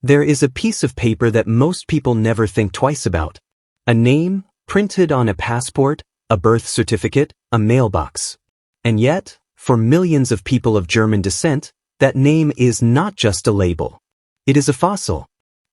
There is a piece of paper that most people never think twice about. A name, printed on a passport, a birth certificate, a mailbox. And yet, for millions of people of German descent, that name is not just a label. It is a fossil.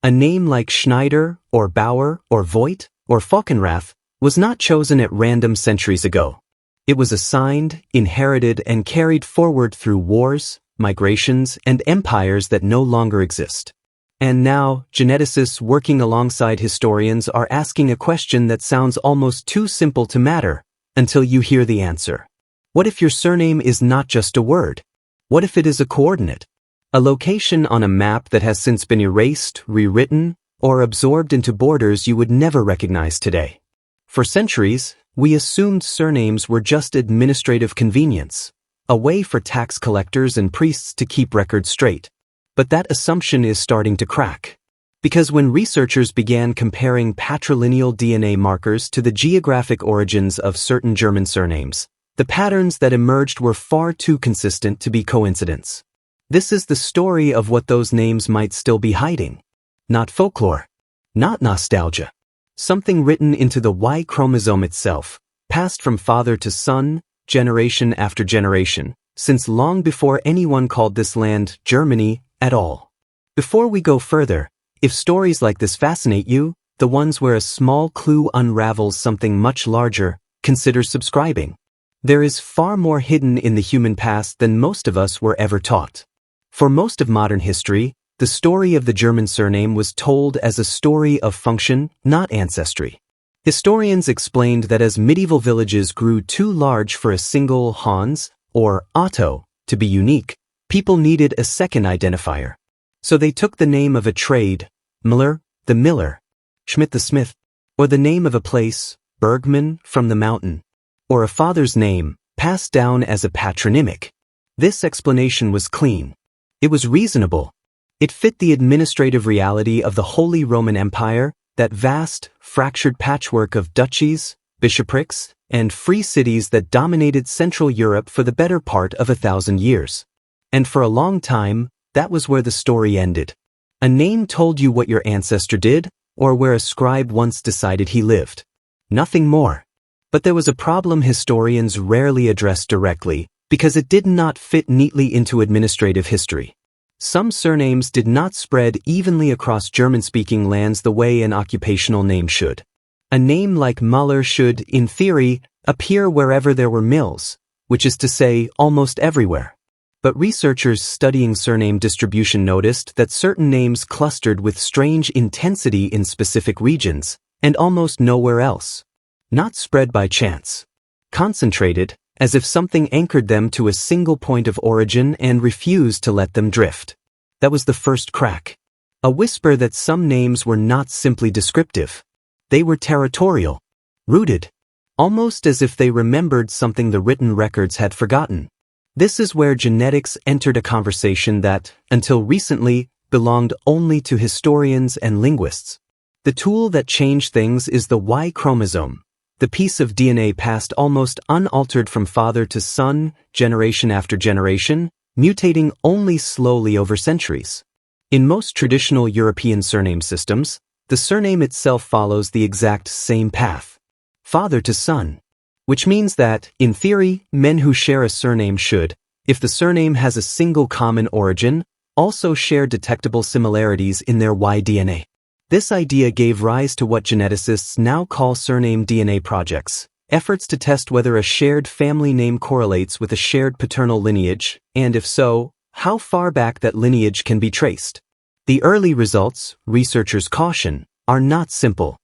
A name like Schneider, or Bauer, or Voigt, or Falkenrath was not chosen at random centuries ago. It was assigned, inherited, and carried forward through wars, migrations, and empires that no longer exist. And now, geneticists working alongside historians are asking a question that sounds almost too simple to matter, until you hear the answer. What if your surname is not just a word? What if it is a coordinate? A location on a map that has since been erased, rewritten, or absorbed into borders you would never recognize today. For centuries, we assumed surnames were just administrative convenience, a way for tax collectors and priests to keep records straight. But that assumption is starting to crack. Because when researchers began comparing patrilineal DNA markers to the geographic origins of certain German surnames, the patterns that emerged were far too consistent to be coincidence. This is the story of what those names might still be hiding. Not folklore. Not nostalgia. Something written into the Y chromosome itself, passed from father to son, generation after generation, since long before anyone called this land Germany at all. Before we go further, if stories like this fascinate you, the ones where a small clue unravels something much larger, consider subscribing. There is far more hidden in the human past than most of us were ever taught. For most of modern history, the story of the German surname was told as a story of function, not ancestry. Historians explained that as medieval villages grew too large for a single Hans, or Otto, to be unique, people needed a second identifier. So they took the name of a trade, Müller, the miller, Schmidt the smith, or the name of a place, Bergman, from the mountain, or a father's name, passed down as a patronymic. This explanation was clean. It was reasonable. It fit the administrative reality of the Holy Roman Empire, that vast, fractured patchwork of duchies, bishoprics, and free cities that dominated Central Europe for the better part of 1,000 years. And for a long time, that was where the story ended. A name told you what your ancestor did, or where a scribe once decided he lived. Nothing more. But there was a problem historians rarely addressed directly, because it did not fit neatly into administrative history. Some surnames did not spread evenly across German-speaking lands the way an occupational name should. A name like Müller should, in theory, appear wherever there were mills, which is to say, almost everywhere. But researchers studying surname distribution noticed that certain names clustered with strange intensity in specific regions, and almost nowhere else. Not spread by chance. Concentrated, as if something anchored them to a single point of origin and refused to let them drift. That was the first crack. A whisper that some names were not simply descriptive. They were territorial. Rooted. Almost as if they remembered something the written records had forgotten. This is where genetics entered a conversation that, until recently, belonged only to historians and linguists. The tool that changed things is the Y chromosome, the piece of DNA passed almost unaltered from father to son, generation after generation, mutating only slowly over centuries. In most traditional European surname systems, the surname itself follows the exact same path. Father to son. Which means that, in theory, men who share a surname should, if the surname has a single common origin, also share detectable similarities in their Y DNA. This idea gave rise to what geneticists now call surname DNA projects, efforts to test whether a shared family name correlates with a shared paternal lineage, and if so, how far back that lineage can be traced. The early results, researchers caution, are not simple.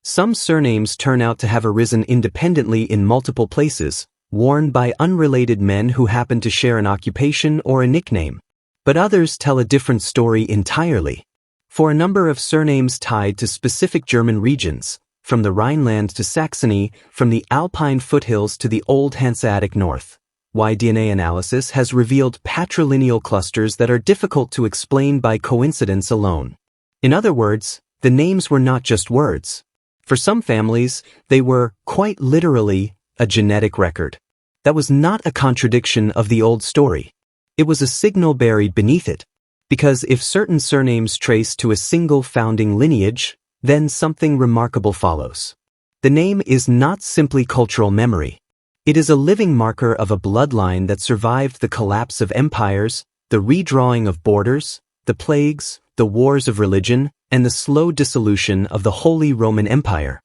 Some surnames turn out to have arisen independently in multiple places, worn by unrelated men who happen to share an occupation or a nickname. But others tell a different story entirely. For a number of surnames tied to specific German regions, from the Rhineland to Saxony, from the Alpine foothills to the Old Hanseatic North, Y-DNA analysis has revealed patrilineal clusters that are difficult to explain by coincidence alone. In other words, the names were not just words. For some families, they were, quite literally, a genetic record. That was not a contradiction of the old story. It was a signal buried beneath it. Because if certain surnames trace to a single founding lineage, then something remarkable follows. The name is not simply cultural memory. It is a living marker of a bloodline that survived the collapse of empires, the redrawing of borders, the plagues, the wars of religion, and the slow dissolution of the Holy Roman Empire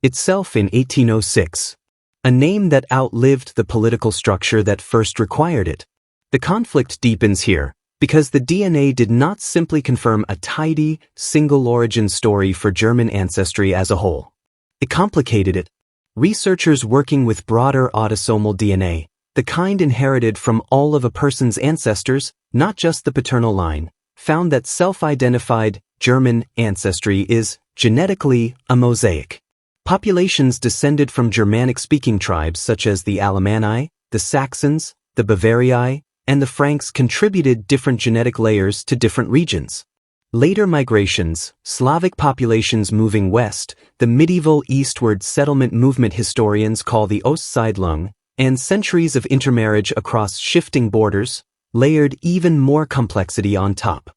itself in 1806. A name that outlived the political structure that first required it. The conflict deepens here, because the DNA did not simply confirm a tidy, single-origin story for German ancestry as a whole. It complicated it. Researchers working with broader autosomal DNA, the kind inherited from all of a person's ancestors, not just the paternal line, found that self-identified German ancestry is, genetically, a mosaic. Populations descended from Germanic-speaking tribes such as the Alemanni, the Saxons, the Bavarii, and the Franks contributed different genetic layers to different regions. Later migrations, Slavic populations moving west, the medieval eastward settlement movement historians call the Ostsiedlung, and centuries of intermarriage across shifting borders, layered even more complexity on top.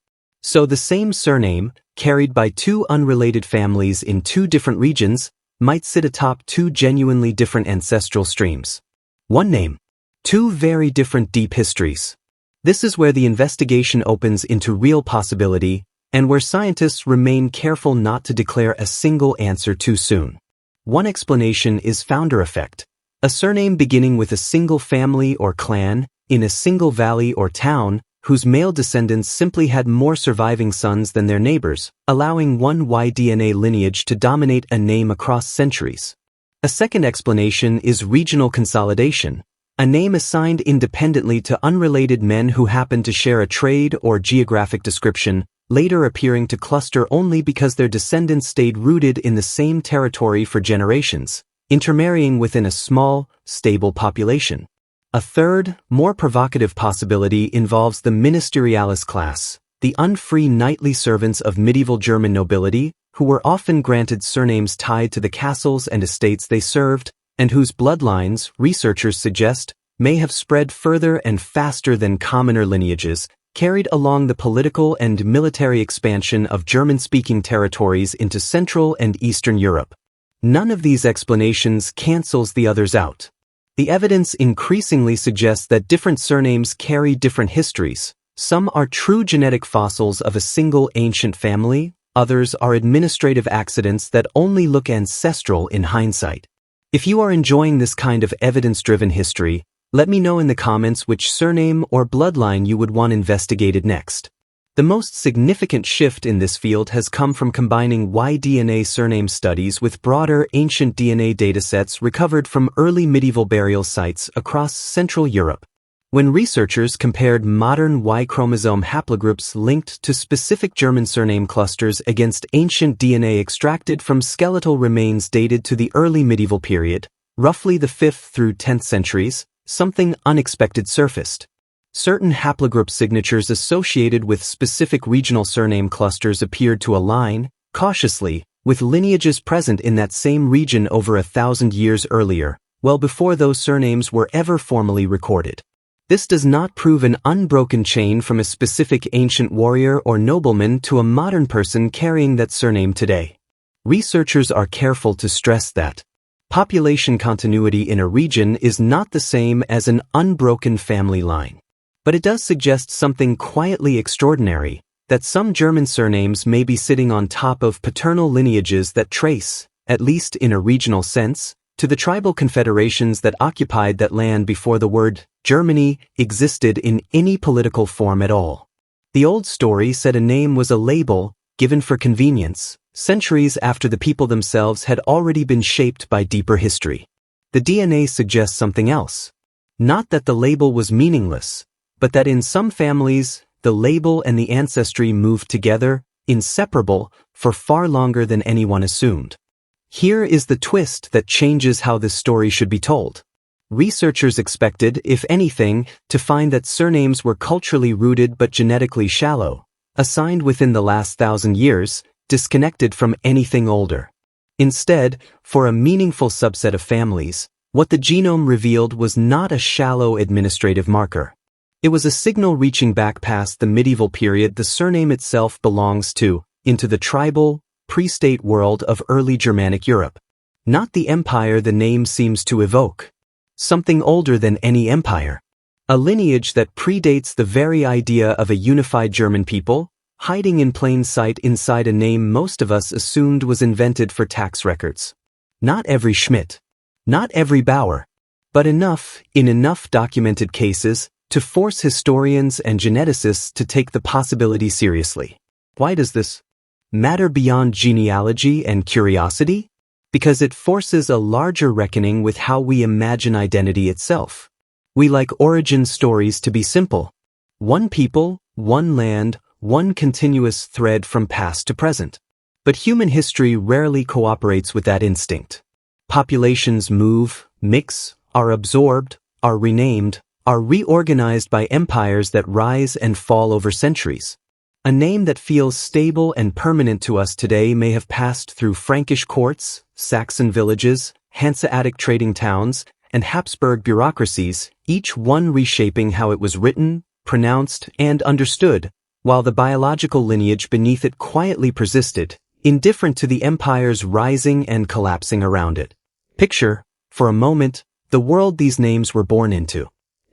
So the same surname, carried by two unrelated families in two different regions, might sit atop two genuinely different ancestral streams. One name, two very different deep histories. This is where the investigation opens into real possibility, and where scientists remain careful not to declare a single answer too soon. One explanation is founder effect. A surname beginning with a single family or clan, in a single valley or town, whose male descendants simply had more surviving sons than their neighbors, allowing one Y-DNA lineage to dominate a name across centuries. A second explanation is regional consolidation, a name assigned independently to unrelated men who happen to share a trade or geographic description, later appearing to cluster only because their descendants stayed rooted in the same territory for generations, intermarrying within a small, stable population. A third, more provocative possibility involves the ministerialis class, the unfree knightly servants of medieval German nobility, who were often granted surnames tied to the castles and estates they served, and whose bloodlines, researchers suggest, may have spread further and faster than commoner lineages, carried along the political and military expansion of German-speaking territories into Central and Eastern Europe. None of these explanations cancels the others out. The evidence increasingly suggests that different surnames carry different histories. Some are true genetic fossils of a single ancient family, others are administrative accidents that only look ancestral in hindsight. If you are enjoying this kind of evidence-driven history, let me know in the comments which surname or bloodline you would want investigated next. The most significant shift in this field has come from combining Y-DNA surname studies with broader ancient DNA datasets recovered from early medieval burial sites across Central Europe. When researchers compared modern Y-chromosome haplogroups linked to specific German surname clusters against ancient DNA extracted from skeletal remains dated to the early medieval period, roughly the 5th through 10th centuries, something unexpected surfaced. Certain haplogroup signatures associated with specific regional surname clusters appeared to align, cautiously, with lineages present in that same region over 1,000 years earlier, well before those surnames were ever formally recorded. This does not prove an unbroken chain from a specific ancient warrior or nobleman to a modern person carrying that surname today. Researchers are careful to stress that population continuity in a region is not the same as an unbroken family line. But it does suggest something quietly extraordinary, that some German surnames may be sitting on top of paternal lineages that trace, at least in a regional sense, to the tribal confederations that occupied that land before the word Germany existed in any political form at all. The old story said a name was a label, given for convenience, centuries after the people themselves had already been shaped by deeper history. The DNA suggests something else. Not that the label was meaningless, but that in some families, the label and the ancestry moved together, inseparable, for far longer than anyone assumed. Here is the twist that changes how this story should be told. Researchers expected, if anything, to find that surnames were culturally rooted but genetically shallow, assigned within the last 1,000 years, disconnected from anything older. Instead, for a meaningful subset of families, what the genome revealed was not a shallow administrative marker. It was a signal reaching back past the medieval period the surname itself belongs to, into the tribal, pre-state world of early Germanic Europe. Not the empire the name seems to evoke. Something older than any empire. A lineage that predates the very idea of a unified German people, hiding in plain sight inside a name most of us assumed was invented for tax records. Not every Schmidt. Not every Bauer. But enough, in enough documented cases, to force historians and geneticists to take the possibility seriously. Why does this matter beyond genealogy and curiosity? Because it forces a larger reckoning with how we imagine identity itself. We like origin stories to be simple. One people, one land, one continuous thread from past to present. But human history rarely cooperates with that instinct. Populations move, mix, are absorbed, are renamed, are reorganized by empires that rise and fall over centuries. A name that feels stable and permanent to us today may have passed through Frankish courts, Saxon villages, Hanseatic trading towns, and Habsburg bureaucracies, each one reshaping how it was written, pronounced, and understood, while the biological lineage beneath it quietly persisted, indifferent to the empires rising and collapsing around it. Picture, for a moment, the world these names were born into.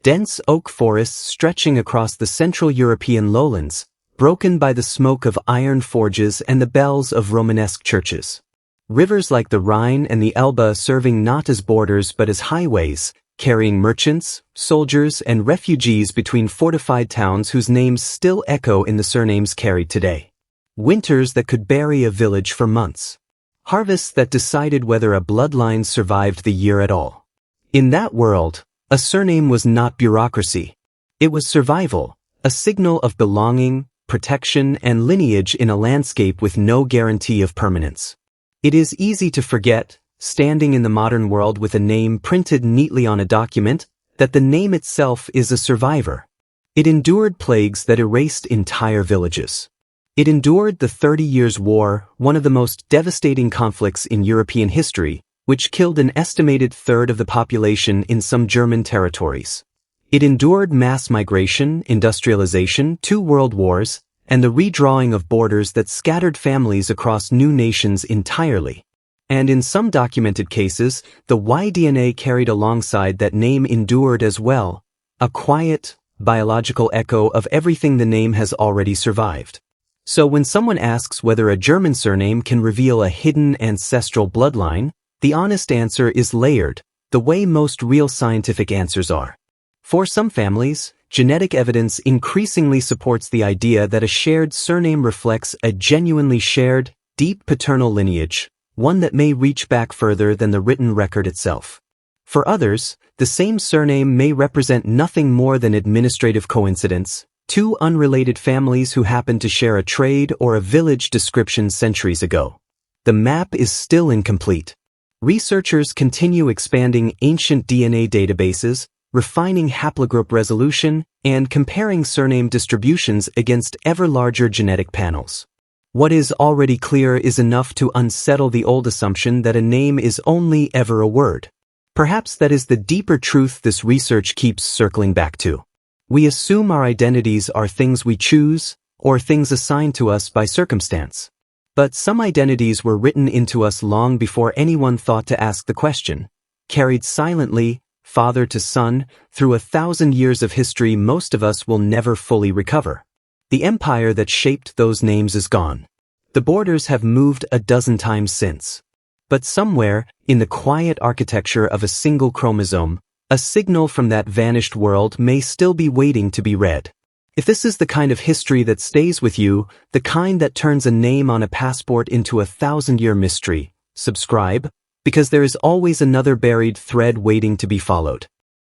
Dense oak forests stretching across the Central European lowlands, broken by the smoke of iron forges and the bells of Romanesque churches. Rivers like the Rhine and the Elbe serving not as borders but as highways, carrying merchants, soldiers, and refugees between fortified towns whose names still echo in the surnames carried today. Winters that could bury a village for months. Harvests that decided whether a bloodline survived the year at all. In that world, a surname was not bureaucracy. It was survival, a signal of belonging, protection, and lineage in a landscape with no guarantee of permanence. It is easy to forget, standing in the modern world with a name printed neatly on a document, that the name itself is a survivor. It endured plagues that erased entire villages. It endured the 30 Years' War, one of the most devastating conflicts in European history, which killed an estimated third of the population in some German territories. It endured mass migration, industrialization, 2 world wars, and the redrawing of borders that scattered families across new nations entirely. And in some documented cases, the Y-DNA carried alongside that name endured as well, a quiet, biological echo of everything the name has already survived. So when someone asks whether a German surname can reveal a hidden ancestral bloodline, the honest answer is layered, the way most real scientific answers are. For some families, genetic evidence increasingly supports the idea that a shared surname reflects a genuinely shared, deep paternal lineage, one that may reach back further than the written record itself. For others, the same surname may represent nothing more than administrative coincidence, 2 unrelated families who happen to share a trade or a village description centuries ago. The map is still incomplete. Researchers continue expanding ancient DNA databases, refining haplogroup resolution, and comparing surname distributions against ever larger genetic panels. What is already clear is enough to unsettle the old assumption that a name is only ever a word. Perhaps that is the deeper truth this research keeps circling back to. We assume our identities are things we choose, or things assigned to us by circumstance. But some identities were written into us long before anyone thought to ask the question, carried silently, father to son, through 1,000 years of history most of us will never fully recover. The empire that shaped those names is gone. The borders have moved a dozen times since. But somewhere, in the quiet architecture of a single chromosome, a signal from that vanished world may still be waiting to be read. If this is the kind of history that stays with you, the kind that turns a name on a passport into a 1,000-year mystery, subscribe, because there is always another buried thread waiting to be followed.